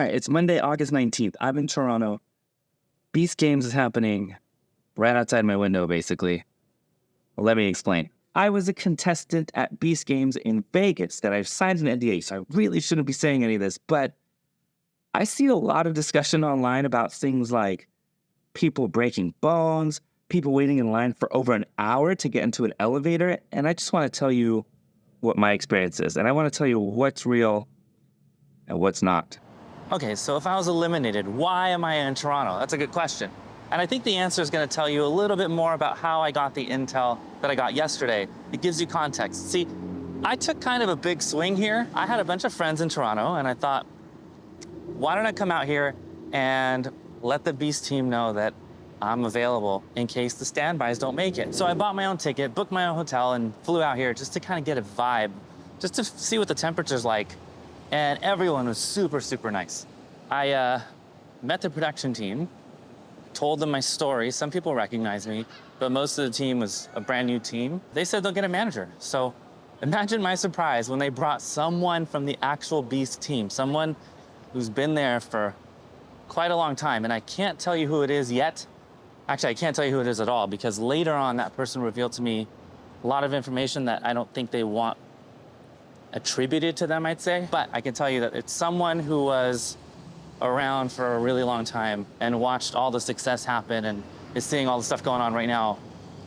All right, it's Monday, August 19th. I'm in Toronto. Beast Games is happening right outside my window, basically. Well, let me explain. I was a contestant at Beast Games in Vegas that I've signed an NDA, so I really shouldn't be saying any of this, but I see a lot of discussion online about things like people breaking bones, people waiting in line for over an hour to get into an elevator, and I just want to tell you what my experience is, and I want to tell you what's real and what's not. Okay, so if I was eliminated, why am I in Toronto? That's a good question. And I think the answer is going to tell you a little bit more about how I got the intel that I got yesterday. It gives you context. See, I took kind of a big swing here. I had a bunch of friends in Toronto, and I thought, why don't I come out here and let the Beast team know that I'm available in case the standbys don't make it. So I bought my own ticket, booked my own hotel, and flew out here just to kind of get a vibe, just to see what the temperature's like. And everyone was super, super nice. I met the production team, told them my story. Some people recognized me, but most of the team was a brand new team. They said they'll get a manager. So imagine my surprise when they brought someone from the actual Beast team, someone who's been there for quite a long time. And I can't tell you who it is yet. Actually, I can't tell you who it is at all, because later on that person revealed to me a lot of information that I don't think they want attributed to them, I'd say. But I can tell you that it's someone who was around for a really long time and watched all the success happen and is seeing all the stuff going on right now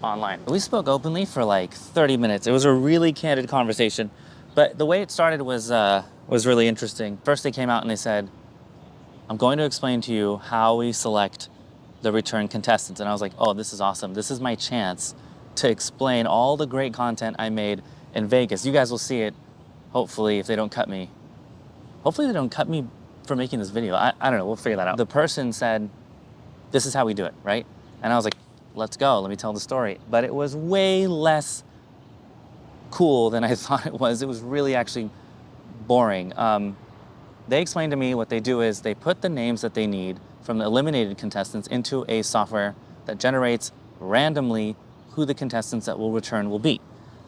online. We spoke openly for like 30 minutes. It was a really candid conversation, but the way it started was really interesting. First, they came out and they said, I'm going to explain to you how we select the return contestants. And I was like, oh, this is awesome. This is my chance to explain all the great content I made in Vegas. You guys will see it, hopefully, if they don't cut me. Hopefully they don't cut me for making this video. I don't know, we'll figure that out. The person said, this is how we do it, right? And I was like, let's go, let me tell the story. But it was way less cool than I thought it was. It was really actually boring. They explained to me what they do is they put the names that they need from the eliminated contestants into a software that generates randomly who the contestants that will return will be.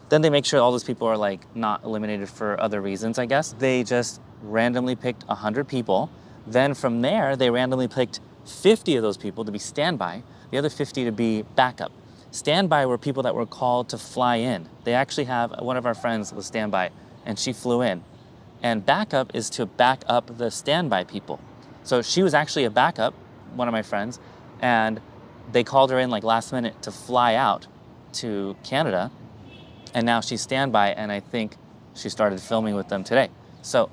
Then they make sure all those people are like not eliminated for other reasons, I guess. They just randomly picked 100 people. Then from there, they randomly picked 50 of those people to be standby, the other 50 to be backup. Standby were people that were called to fly in. They actually have, one of our friends was standby and she flew in. And backup is to back up the standby people. So she was actually a backup, one of my friends, and they called her in like last minute to fly out to Canada. And now she's standby, and I think she started filming with them today. So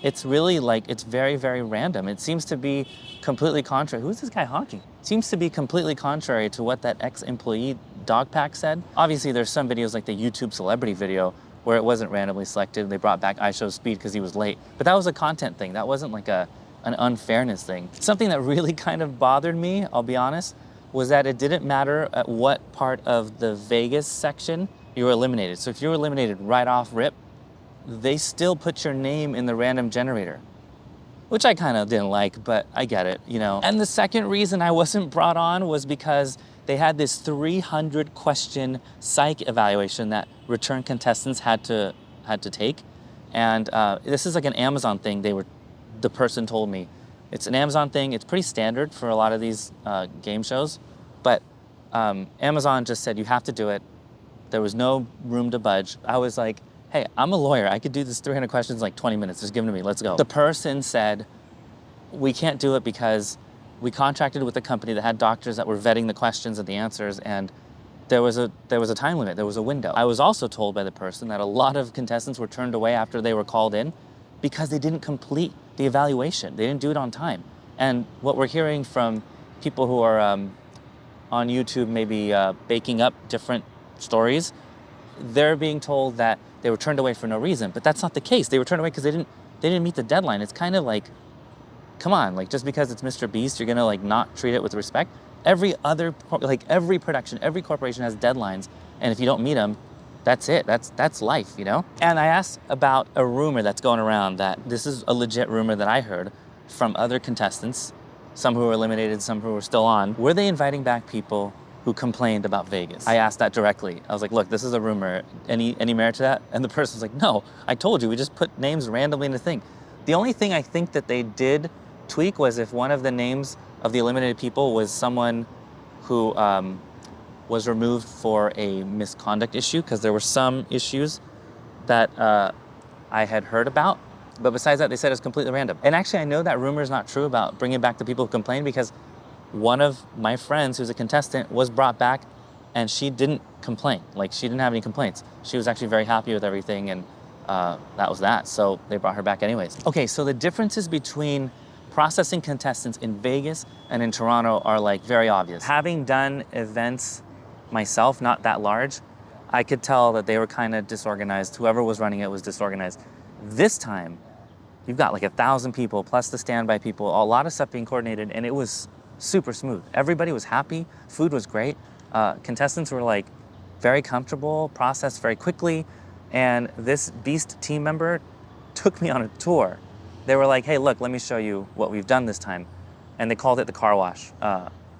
it's really like, it's very, very random. It seems to be completely contrary. Who's this guy honking? Seems to be completely contrary to what that ex-employee DogPack said. Obviously, there's some videos like the YouTube celebrity video where it wasn't randomly selected. They brought back iShowSpeed because he was late. But that was a content thing. That wasn't like an unfairness thing. Something that really kind of bothered me, I'll be honest, was that it didn't matter at what part of the Vegas section you were eliminated. So if you were eliminated right off rip, they still put your name in the random generator, which I kind of didn't like, but I get it, you know. And the second reason I wasn't brought on was because they had this 300 question psych evaluation that return contestants had to take. And this is like an Amazon thing. The person told me. It's an Amazon thing. It's pretty standard for a lot of these game shows, but Amazon just said you have to do it. There was no room to budge. I was like, hey, I'm a lawyer. I could do this 300 questions in like 20 minutes. Just give them to me. Let's go. The person said, we can't do it because we contracted with a company that had doctors that were vetting the questions and the answers, and there was a time limit. There was a window. I was also told by the person that a lot of contestants were turned away after they were called in because they didn't complete the evaluation. They didn't do it on time. And what we're hearing from people who are on YouTube, maybe baking up different stories, they're being told that they were turned away for no reason, but that's not the case. They were turned away because they didn't meet the deadline. It's kind of like, come on, like just because it's Mr. Beast, you're gonna like not treat it with respect. Every production, every corporation has deadlines, and if you don't meet them, that's it. That's life, you know? And I asked about a rumor that's going around that this is a legit rumor that I heard from other contestants, some who were eliminated, some who were still on. Were they inviting back people who complained about Vegas? I asked that directly. I was like, look, this is a rumor. Any merit to that? And the person's like, no, I told you, we just put names randomly in the thing. The only thing I think that they did tweak was if one of the names of the eliminated people was someone who was removed for a misconduct issue, because there were some issues that I had heard about. But besides that, they said it's completely random. And actually, I know that rumor is not true about bringing back the people who complained, because one of my friends who's a contestant was brought back and she didn't complain. Like, she didn't have any complaints. She was actually very happy with everything, and that was that. So they brought her back anyways. Okay, so the differences between processing contestants in Vegas and in Toronto are like very obvious. Having done events myself, not that large, I could tell that they were kind of disorganized. Whoever was running it was disorganized. This time, you've got like 1,000 people plus the standby people, a lot of stuff being coordinated, and it was super smooth. Everybody was happy, food was great. Contestants were like very comfortable, processed very quickly, and this Beast team member took me on a tour. They were like, hey, look, let me show you what we've done this time. And they called it the car wash.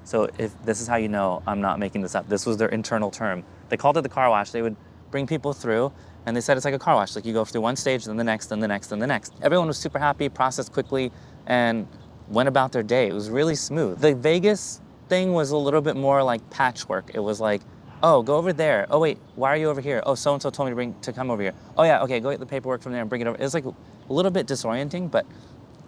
So if this is how you know I'm not making this up, this was their internal term. They called it the car wash. They would bring people through, and they said it's like a car wash. Like, you go through one stage, then the next, then the next, then the next. Everyone was super happy, processed quickly, and went about their day. It was really smooth. The Vegas thing was a little bit more like patchwork. It was like, oh, go over there. Oh, wait, why are you over here? Oh, so-and-so told me to come over here. Oh, yeah, okay, go get the paperwork from there and bring it over. It was like a little bit disorienting, but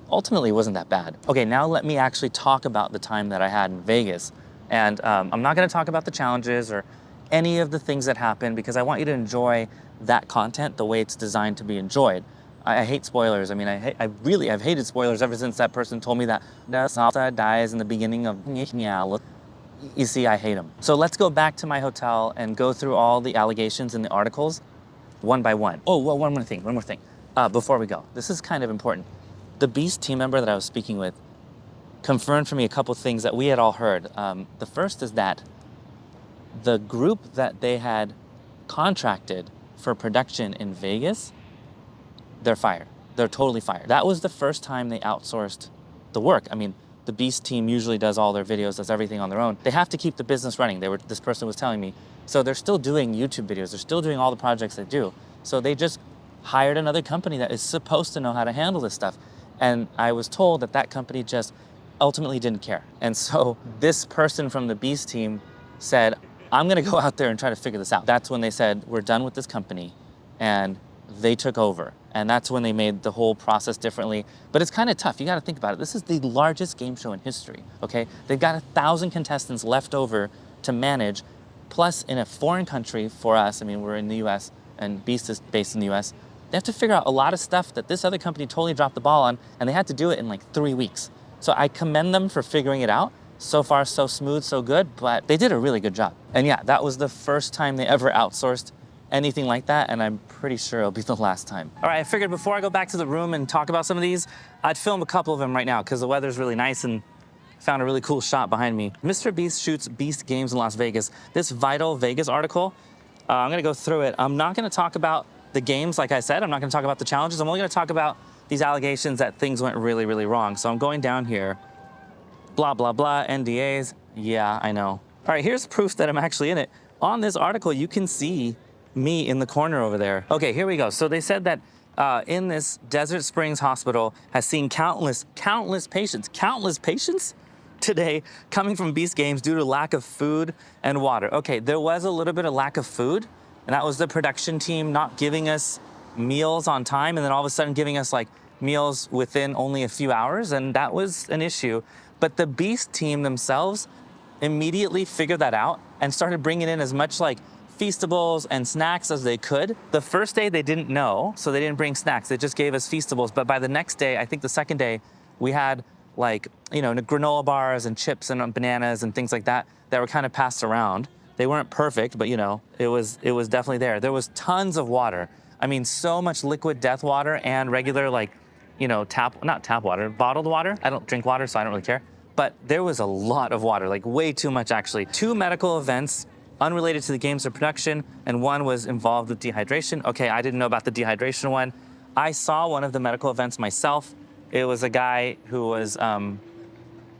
ultimately it wasn't that bad. Okay, now let me actually talk about the time that I had in Vegas. And I'm not gonna talk about the challenges or any of the things that happened, because I want you to enjoy that content the way it's designed to be enjoyed. I hate spoilers. I mean, I've hated spoilers ever since that person told me that Sansa dies in the beginning of You see, I hate them. So let's go back to my hotel and go through all the allegations in the articles one by one. Oh, well, one more thing. Before we go, this is kind of important. The Beast team member that I was speaking with confirmed for me a couple things that we had all heard. The first is that the group that they had contracted for production in Vegas, they're fired. They're totally fired. That was the first time they outsourced the work. I mean, the Beast team usually does all their videos, does everything on their own. They have to keep the business running. This person was telling me. So they're still doing YouTube videos. They're still doing all the projects they do. So they just hired another company that is supposed to know how to handle this stuff. And I was told that that company just ultimately didn't care. And so this person from the Beast team said, I'm gonna go out there and try to figure this out. That's when they said, we're done with this company, and they took over. And that's when they made the whole process differently. But it's kind of tough. You got to think about it. This is the largest game show in history, okay? They've got 1,000 contestants left over to manage, plus in a foreign country for us. I mean, we're in the US and Beast is based in the US. They have to figure out a lot of stuff that this other company totally dropped the ball on, and they had to do it in like 3 weeks. So I commend them for figuring it out. So far, so smooth, so good, but they did a really good job. And yeah, that was the first time they ever outsourced anything like that, and I'm pretty sure it'll be the last time. All right, I figured before I go back to the room and talk about some of these, I'd film a couple of them right now because the weather's really nice, and found a really cool shot behind me. Mr. Beast shoots Beast Games in Las Vegas. This Vital Vegas article, I'm gonna go through it. I'm not gonna talk about the games, like I said. I'm not gonna talk about the challenges. I'm only gonna talk about these allegations that things went really, really wrong. So I'm going down here. Blah, blah, blah, NDAs. Yeah, I know. All right, here's proof that I'm actually in it. On this article, you can see me in the corner over there. Okay, here we go. So they said that in this Desert Springs hospital has seen countless patients today coming from Beast Games due to lack of food and water. Okay, there was a little bit of lack of food, and that was the production team not giving us meals on time, and then all of a sudden giving us like meals within only a few hours, and that was an issue. But the Beast team themselves immediately figured that out and started bringing in as much like Feastables and snacks as they could. The first day they didn't know, so they didn't bring snacks. They just gave us Feastables. But by the next day, I think the second day, we had like, you know, granola bars and chips and bananas and things like that that were kind of passed around. They weren't perfect, but you know, it was definitely there. There was tons of water. I mean, so much liquid death water and regular like, you know, not tap water, bottled water. I don't drink water, so I don't really care. But there was a lot of water, like way too much actually. 2 medical events unrelated to the games or production, and one was involved with dehydration. Okay, I didn't know about the dehydration one. I saw one of the medical events myself. It was a guy who was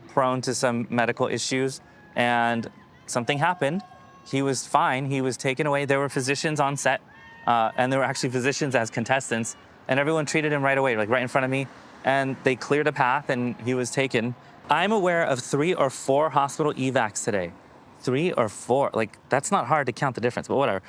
prone to some medical issues, and something happened. He was fine, he was taken away. There were physicians on set, and there were actually physicians as contestants, and everyone treated him right away, like right in front of me. and they cleared a path and he was taken. I'm aware of 3 or 4 hospital evacs today. 3 or 4, like that's not hard to count the difference, but whatever.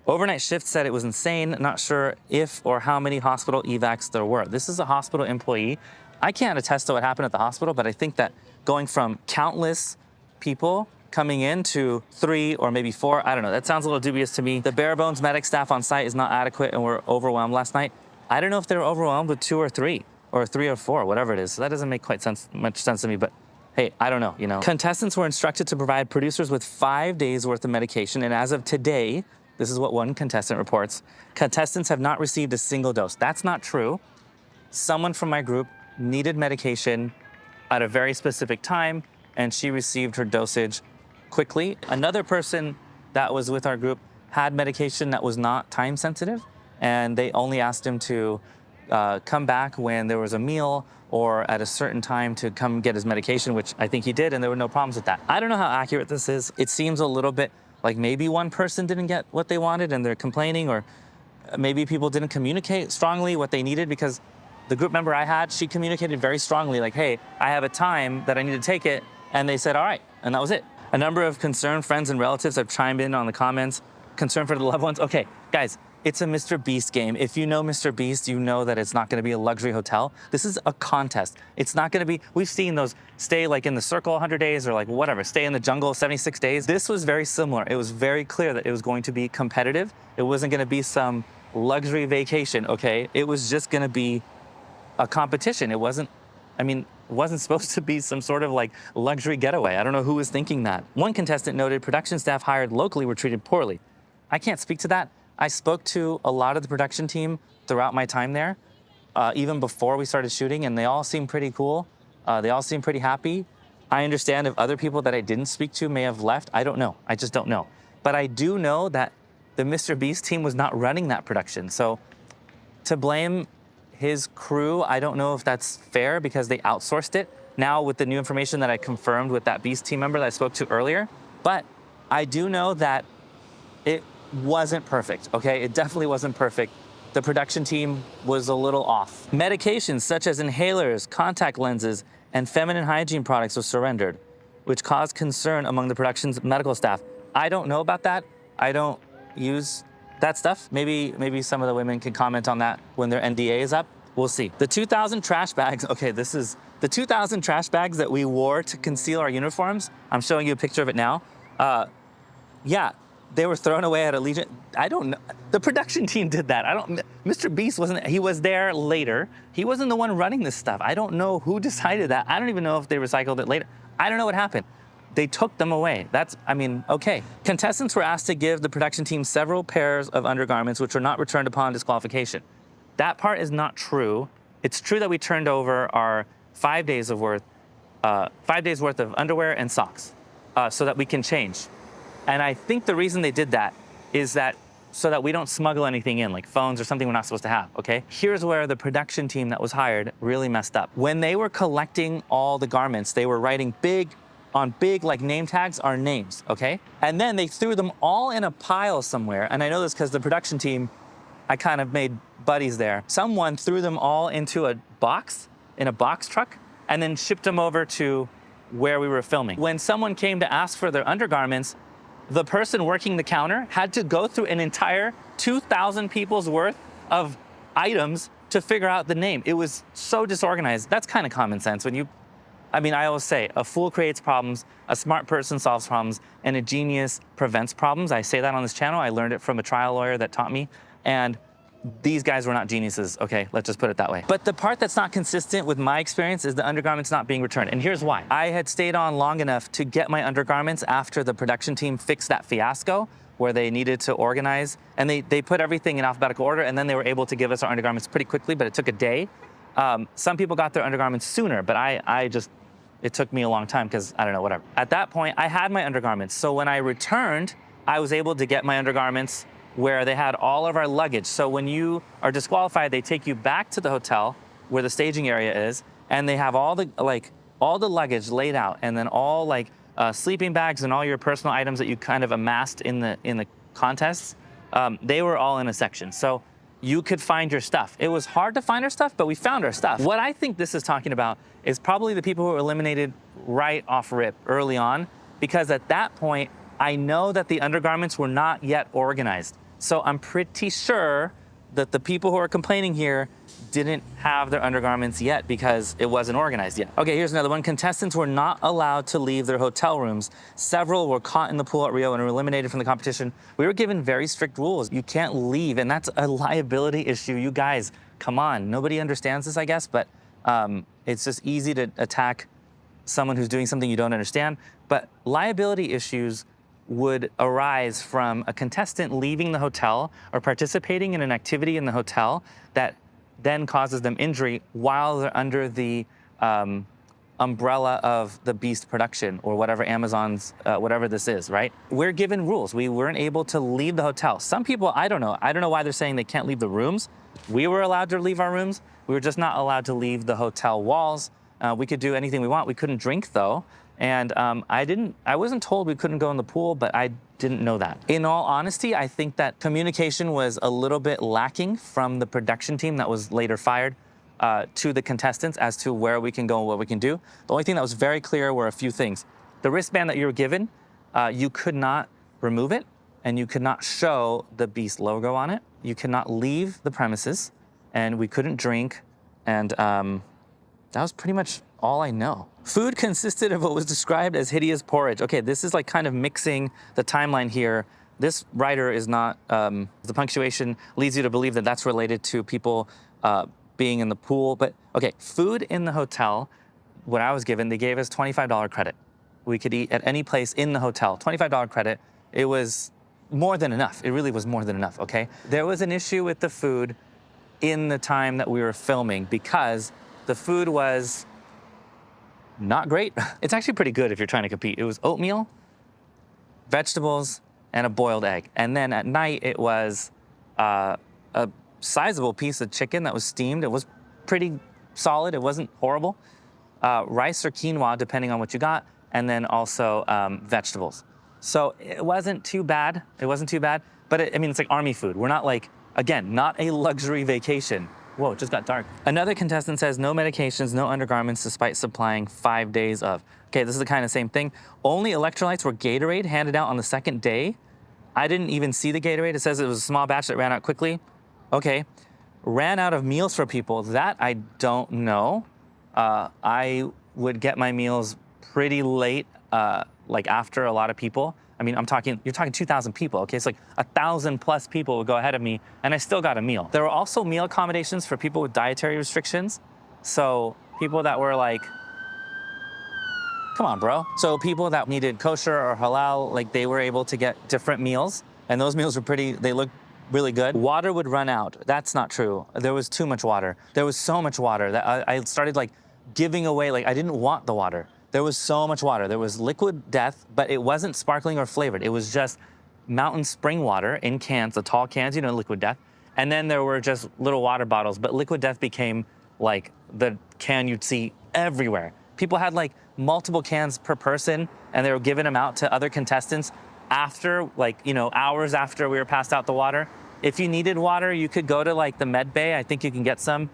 Overnight shift said it was insane. Not sure if or how many hospital evacs there were. This is a hospital employee. I can't attest to what happened at the hospital, but I think that going from countless people coming in to 3 or maybe 4, I don't know, that sounds a little dubious to me. The bare bones medic staff on site is not adequate and we're overwhelmed last night. I don't know if they were overwhelmed with 2 or 3 or 3 or 4, whatever it is. So that doesn't make quite much sense to me, but hey, I don't know, you know. Contestants were instructed to provide producers with 5 days worth of medication, and as of today, this is what one contestant reports, contestants have not received a single dose. That's not true. Someone from my group needed medication at a very specific time, and she received her dosage quickly. Another person that was with our group had medication that was not time sensitive, and they only asked him to come back when there was a meal or at a certain time to come get his medication, which I think he did, and there were no problems with that. I don't know how accurate this is. It seems a little bit like maybe one person didn't get what they wanted and they're complaining, or maybe people didn't communicate strongly what they needed, because the group member I had, she communicated very strongly, like, hey, I have a time that I need to take it, and they said, all right, and that was it. A number of concerned friends and relatives have chimed in on the comments, concern for the loved ones. Okay, guys, it's a Mr. Beast game. If you know Mr. Beast, you know that it's not gonna be a luxury hotel. This is a contest. It's not gonna be, we've seen those stay like in the circle 100 days or like whatever, stay in the jungle 76 days. This was very similar. It was very clear that it was going to be competitive. It wasn't gonna be some luxury vacation, okay? It was just gonna be a competition. It wasn't, I mean, it wasn't supposed to be some sort of like luxury getaway. I don't know who was thinking that. One contestant noted production staff hired locally were treated poorly. I can't speak to that. I spoke to a lot of the production team throughout my time there, even before we started shooting, and they all seemed pretty cool. They all seemed pretty happy. I understand if other people that I didn't speak to may have left. I don't know. I just don't know. But I do know that the Mr. Beast team was not running that production. So to blame his crew, I don't know if that's fair because they outsourced it. Now with the new information that I confirmed with that Beast team member that I spoke to earlier, but I do know that it wasn't perfect, okay? It definitely wasn't perfect. The production team was a little off. Medications such as inhalers, contact lenses, and feminine hygiene products were surrendered, which caused concern among the production's medical staff. I don't know about that. I don't use that stuff. Maybe some of the women can comment on that when their NDA is up. We'll see. The 2,000 trash bags, okay, this is the 2,000 trash bags that we wore to conceal our uniforms. I'm showing you a picture of it now. Yeah, they were thrown away at Allegiant. I don't know. The production team did that. Mr. Beast wasn't, he was there later. He wasn't the one running this stuff. I don't know who decided that. I don't even know if they recycled it later. I don't know what happened. They took them away. That's, I mean, okay. Contestants were asked to give the production team several pairs of undergarments which were not returned upon disqualification. That part is not true. It's true that we turned over our 5 days worth of underwear and socks so that we can change. And I think the reason they did that is that so that we don't smuggle anything in, like phones or something we're not supposed to have, okay? Here's where the production team that was hired really messed up. When they were collecting all the garments, they were writing on big like name tags our names, okay? And then they threw them all in a pile somewhere. And I know this because the production team, I kind of made buddies there. Someone threw them all into a box, in a box truck, and then shipped them over to where we were filming. When someone came to ask for their undergarments, the person working the counter had to go through an entire 2,000 people's worth of items to figure out the name. It was so disorganized. That's kind of common sense. I always say, a fool creates problems, a smart person solves problems, and a genius prevents problems. I say that on this channel. I learned it from a trial lawyer that taught me. And these guys were not geniuses, okay? Let's just put it that way. But the part that's not consistent with my experience is the undergarments not being returned. And here's why. I had stayed on long enough to get my undergarments after the production team fixed that fiasco where they needed to organize. And they put everything in alphabetical order, and then they were able to give us our undergarments pretty quickly, but it took a day. Some people got their undergarments sooner, but it took me a long time because, I don't know, whatever. At that point, I had my undergarments. So when I returned, I was able to get my undergarments where they had all of our luggage. So when you are disqualified, they take you back to the hotel where the staging area is, and they have all the luggage laid out, and then all sleeping bags and all your personal items that you kind of amassed in the contests. They were all in a section. So you could find your stuff. It was hard to find our stuff, but we found our stuff. What I think this is talking about is probably the people who were eliminated right off rip early on, because at that point, I know that the undergarments were not yet organized. So I'm pretty sure that the people who are complaining here didn't have their undergarments yet because it wasn't organized yet. Okay, here's another one. Contestants were not allowed to leave their hotel rooms. Several were caught in the pool at Rio and were eliminated from the competition. We were given very strict rules. You can't leave, and that's a liability issue. You guys, come on. Nobody understands this, I guess, but it's just easy to attack someone who's doing something you don't understand. But liability issues would arise from a contestant leaving the hotel or participating in an activity in the hotel that then causes them injury while they're under the umbrella of the Beast production or whatever Amazon's, whatever this is, right? We're given rules. We weren't able to leave the hotel. Some people, I don't know why they're saying they can't leave the rooms. We were allowed to leave our rooms. We were just not allowed to leave the hotel walls. We could do anything we want. We couldn't drink though. And I wasn't told we couldn't go in the pool, but I didn't know that. In all honesty, I think that communication was a little bit lacking from the production team that was later fired to the contestants as to where we can go and what we can do. The only thing that was very clear were a few things. The wristband that you were given, you could not remove it, and you could not show the Beast logo on it. You could not leave the premises, and we couldn't drink, and that was pretty much all I know. Food consisted of what was described as hideous porridge. Okay, this is like kind of mixing the timeline here. This writer is not, the punctuation leads you to believe that that's related to people being in the pool. But okay, food in the hotel, what I was given, they gave us $25 credit. We could eat at any place in the hotel, $25 credit. It was more than enough. It really was more than enough, okay? There was an issue with the food in the time that we were filming because the food was not great. It's actually pretty good if you're trying to compete. It was oatmeal, vegetables, and a boiled egg. And then at night, it was a sizable piece of chicken that was steamed. It was pretty solid. It wasn't horrible. Rice or quinoa, depending on what you got, and then also vegetables. So it wasn't too bad. It wasn't too bad. But I mean, it's like army food. We're not like, again, not a luxury vacation. Whoa, it just got dark. Another contestant says no medications, no undergarments, despite supplying 5 days of. Okay, this is the kind of same thing. Only electrolytes were Gatorade handed out on the second day. I didn't even see the Gatorade. It says it was a small batch that ran out quickly. Okay, ran out of meals for people. That I don't know. I would get my meals pretty late, like after a lot of people. I mean, you're talking 2,000 people, okay? It's like 1,000 plus people would go ahead of me, and I still got a meal. There were also meal accommodations for people with dietary restrictions. So people that were like, come on, bro. So people that needed kosher or halal, like they were able to get different meals, and those meals were they looked really good. Water would run out. That's not true. There was too much water. There was so much water that I started like giving away, like I didn't want the water. There was so much water. There was liquid death, but it wasn't sparkling or flavored. It was just mountain spring water in cans, the tall cans, you know, liquid death. And then there were just little water bottles, but liquid death became like the can you'd see everywhere. People had like multiple cans per person, and they were giving them out to other contestants after, like, you know, hours after we were passed out the water. If you needed water, you could go to like the med bay. I think you can get some.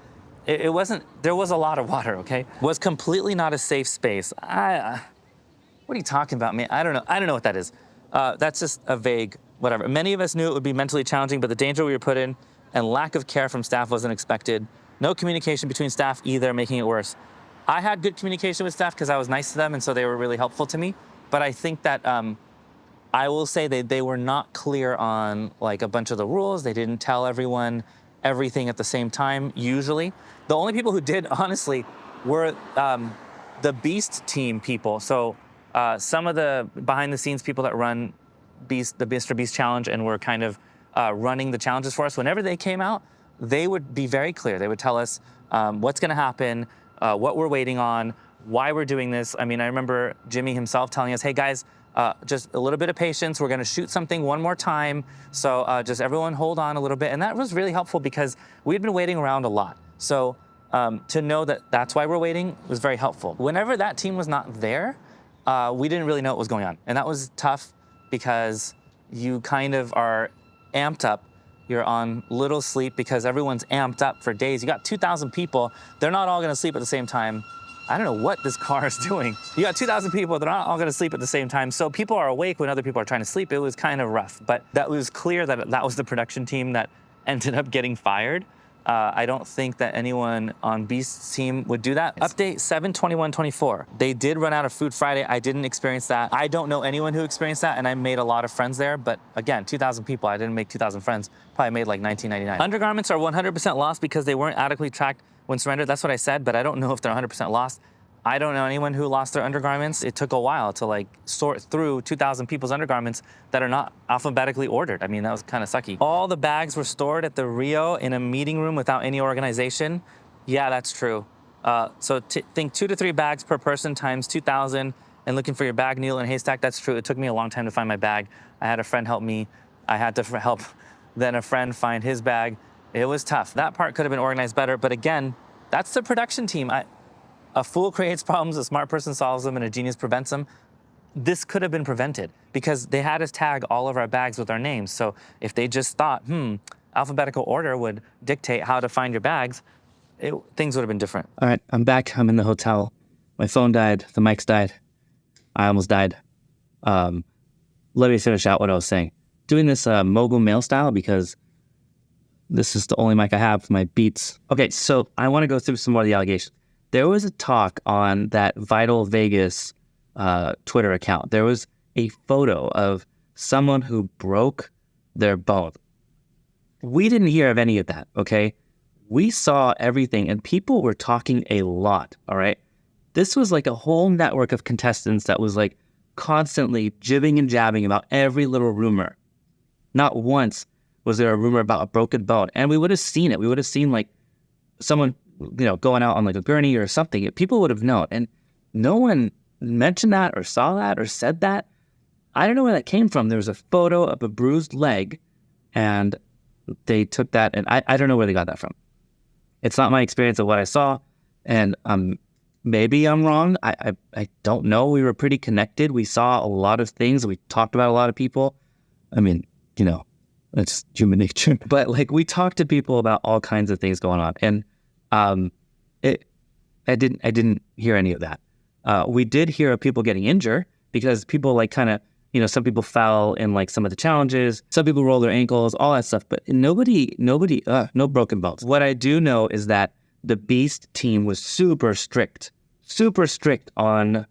It wasn't, there was a lot of water, okay? Was completely not a safe space. What are you talking about, man? I don't know. I don't know what that is. That's just a vague whatever. Many of us knew it would be mentally challenging, but the danger we were put in and lack of care from staff wasn't expected. No communication between staff either, making it worse. I had good communication with staff because I was nice to them, and so they were really helpful to me. But I think that I will say they were not clear on like a bunch of the rules. They didn't tell everyone everything at the same time, usually. The only people who did, honestly, were the Beast team people. So some of the behind-the-scenes people that run the Mr. Beast Challenge and were kind of running the challenges for us, whenever they came out, they would be very clear. They would tell us what's going to happen, what we're waiting on, why we're doing this. I mean, I remember Jimmy himself telling us, hey, guys, just a little bit of patience. We're going to shoot something one more time. So just everyone hold on a little bit. And that was really helpful because we'd been waiting around a lot. So to know that that's why we're waiting was very helpful. Whenever that team was not there, we didn't really know what was going on. And that was tough because you kind of are amped up You're on little sleep because everyone's amped up for days. You got 2,000 people. They're not all gonna sleep at the same time. I don't know what this car is doing. You got 2,000 people, they're not all gonna sleep at the same time. So people are awake when other people are trying to sleep. It was kind of rough, but that was clear that that was the production team that ended up getting fired. I don't think that anyone on Beast's team would do that. Update 7/21/24. They did run out of food Friday. I didn't experience that. I don't know anyone who experienced that, and I made a lot of friends there. But again, 2,000 people, I didn't make 2,000 friends. Probably made like 1999. Undergarments are 100% lost because they weren't adequately tracked when surrendered. That's what I said, but I don't know if they're 100% lost. I don't know anyone who lost their undergarments. It took a while to like sort through 2,000 people's undergarments that are not alphabetically ordered. I mean, that was kind of sucky. All the bags were stored at the Rio in a meeting room without any organization. Yeah, that's true. So think 2 to 3 bags per person times 2,000 and looking for your bag needle and haystack. That's true. It took me a long time to find my bag. I had a friend help me. I had to help then a friend find his bag. It was tough. That part could have been organized better. But again, that's the production team. A fool creates problems, a smart person solves them, and a genius prevents them. This could have been prevented because they had us tag all of our bags with our names. So if they just thought, alphabetical order would dictate how to find your bags, things would have been different. All right, I'm back. I'm in the hotel. My phone died. The mics died. I almost died. Let me finish out what I was saying. Doing this mogul mail style because this is the only mic I have for my beats. Okay, so I want to go through some more of the allegations. There was a talk on that Vital Vegas Twitter account. There was a photo of someone who broke their bone. We didn't hear of any of that, okay? We saw everything, and people were talking a lot, all right? This was like a whole network of contestants that was like constantly jibbing and jabbing about every little rumor. Not once was there a rumor about a broken bone, and we would have seen it. We would have seen like someone going out on like a gurney or something. People would have known. And no one mentioned that or saw that or said that. I don't know where that came from. There was a photo of a bruised leg and they took that, and I don't know where they got that from. It's not my experience of what I saw. And maybe I'm wrong. I don't know. We were pretty connected. We saw a lot of things. We talked about a lot of people. I mean, it's human nature. But like we talked to people about all kinds of things going on. And I didn't hear any of that. We did hear of people getting injured because people like kind of, some people fell in like some of the challenges. Some people rolled their ankles, all that stuff. But no broken bones. What I do know is that the Beast team was super strict on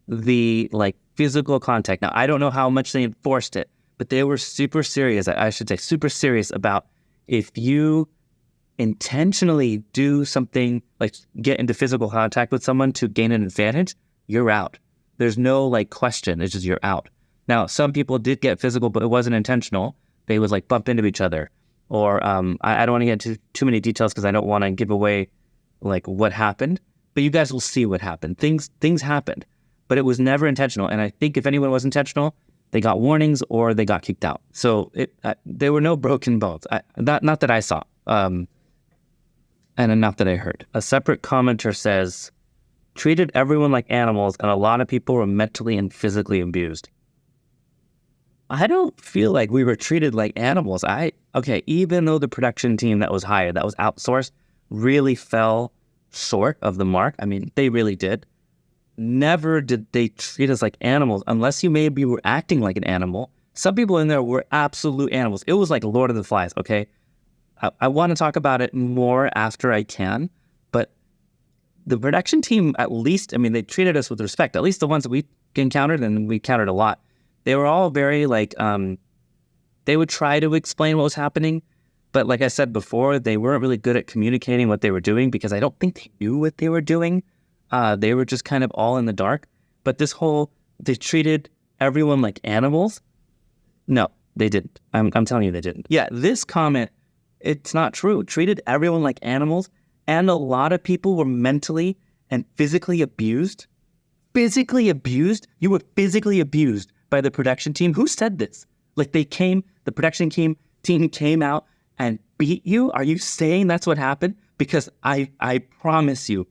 the like physical contact. Now, I don't know how much they enforced it, but they were super serious. I should say super serious about if you intentionally do something like get into physical contact with someone to gain an advantage, you're out. There's no like question. It's just you're out. Now, some people did get physical, but it wasn't intentional. They would like bump into each other. Or I don't want to get into too many details because I don't want to give away like what happened. But you guys will see what happened. Things happened, but it was never intentional. And I think if anyone was intentional, they got warnings or they got kicked out. So there were no broken bones. Not that I saw. And enough that I heard. A separate commenter says, treated everyone like animals and a lot of people were mentally and physically abused. I don't feel like we were treated like animals. Even though the production team that was hired, that was outsourced, really fell short of the mark. I mean, they really did. Never did they treat us like animals unless you maybe were acting like an animal. Some people in there were absolute animals. It was like Lord of the Flies, okay? I want to talk about it more after I can, but the production team, at least, I mean, they treated us with respect. At least the ones that we encountered, and we encountered a lot, they were all very like, they would try to explain what was happening, but like I said before, they weren't really good at communicating what they were doing because I don't think they knew what they were doing. They were just kind of all in the dark. But they treated everyone like animals. No, they didn't. I'm telling you they didn't. Yeah, this comment, it's not true. Treated everyone like animals, and a lot of people were mentally and physically abused. Physically abused? You were physically abused by the production team? Who said this? Like the production team came out and beat you? Are you saying that's what happened? Because I promise you,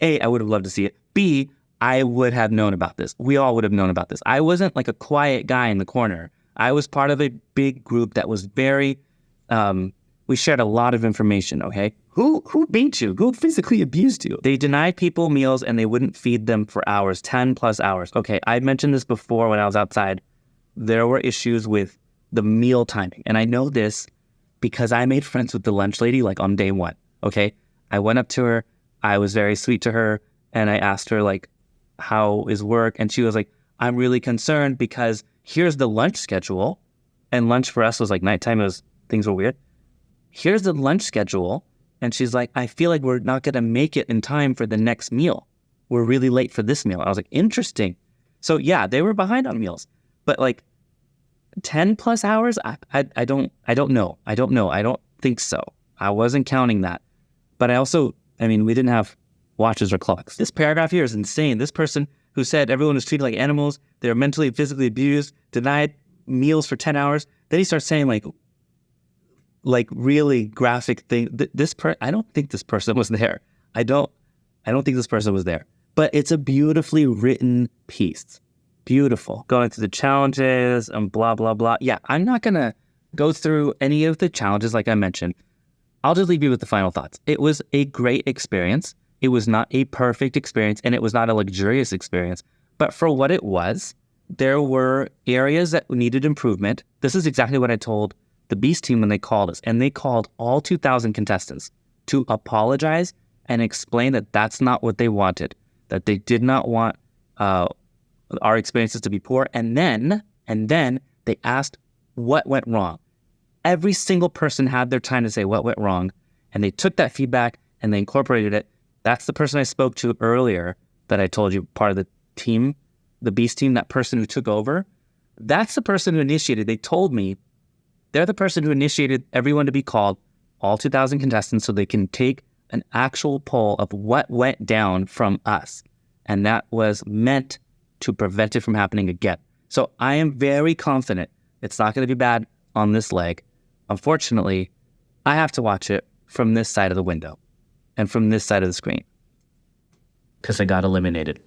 A, I would have loved to see it. B, I would have known about this. We all would have known about this. I wasn't like a quiet guy in the corner. I was part of a big group that was very, we shared a lot of information, okay? Who beat you? Who physically abused you? They denied people meals and they wouldn't feed them for hours, 10 plus hours. Okay, I mentioned this before when I was outside. There were issues with the meal timing. And I know this because I made friends with the lunch lady like on day one, okay? I went up to her, I was very sweet to her, and I asked her like, how is work? And she was like, I'm really concerned because here's the lunch schedule. And lunch for us was like nighttime, things were weird. Here's the lunch schedule. And she's like, I feel like we're not gonna make it in time for the next meal. We're really late for this meal. I was like, interesting. So yeah, they were behind on meals, but like 10 plus hours, I don't know. I don't think so. I wasn't counting that. But I mean, we didn't have watches or clocks. This paragraph here is insane. This person who said everyone was treated like animals, they're mentally and physically abused, denied meals for 10 hours. Then he starts saying like really graphic thing. I don't think this person was there. I don't think this person was there. But it's a beautifully written piece. Beautiful. Going through the challenges and blah, blah, blah. Yeah, I'm not going to go through any of the challenges like I mentioned. I'll just leave you with the final thoughts. It was a great experience. It was not a perfect experience, and it was not a luxurious experience. But for what it was, there were areas that needed improvement. This is exactly what I told the Beast team when they called us. And they called all 2,000 contestants to apologize and explain that that's not what they wanted, that they did not want our experiences to be poor. And then they asked what went wrong. Every single person had their time to say what went wrong, and they took that feedback and they incorporated it. That's the person I spoke to earlier that I told you, part of the team, the Beast team, that person who took over. That's the person who initiated. They told me they're the person who initiated everyone to be called, all 2,000 contestants, so they can take an actual poll of what went down from us. And that was meant to prevent it from happening again. So I am very confident it's not going to be bad on this leg. Unfortunately, I have to watch it from this side of the window and from this side of the screen because I got eliminated.